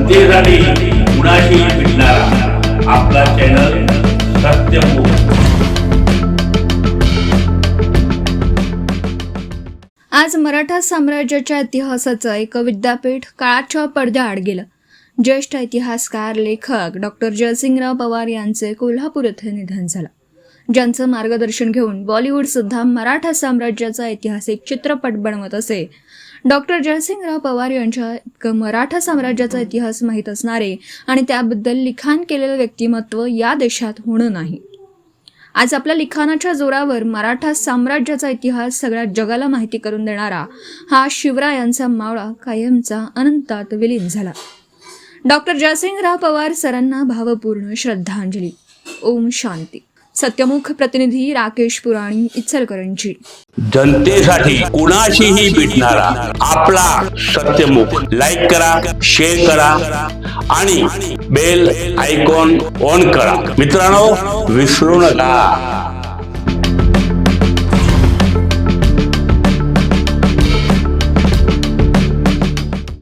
जनतेसाठी कुणाशी भेटणारा आपला चॅनल सत्यमुख। आज मराठा साम्राज्याच्या इतिहासाचं एक विद्यापीठ काळाच्या पडद्याआड गेलं। ज्येष्ठ इतिहासकार लेखक डॉक्टर जयसिंगराव पवार यांचे कोल्हापूर येथे निधन झालं, ज्यांचं मार्गदर्शन घेऊन बॉलिवूड सुद्धा मराठा साम्राज्याचा ऐतिहासिक चित्रपट बनवत असे। डॉक्टर जयसिंगराव पवार यांच्या मराठा साम्राज्याचा इतिहास माहीत असणारे आणि त्याबद्दल लिखाण केलेलं व्यक्तिमत्व या देशात होणं नाही। आज आपल्या लिखाणाच्या जोरावर मराठा साम्राज्याचा इतिहास सगळ्या जगाला माहिती करून देणारा हा शिवरायांचा मावळा कायमचा अनंतात विलीन झाला। डॉक्टर जयसिंगराव पवार सरांना भावपूर्ण श्रद्धांजली। ओम शांती। सत्यमुख प्रतिनिधी राकेश पुराणी, इचलकरंजी। जनतेसाठी कुणाशीही भेटणारा आपला सत्यमुख। लाईक करा, शेअर करा आणि बेल आयकॉन ऑन करा। मित्रांनो, विसरू नका।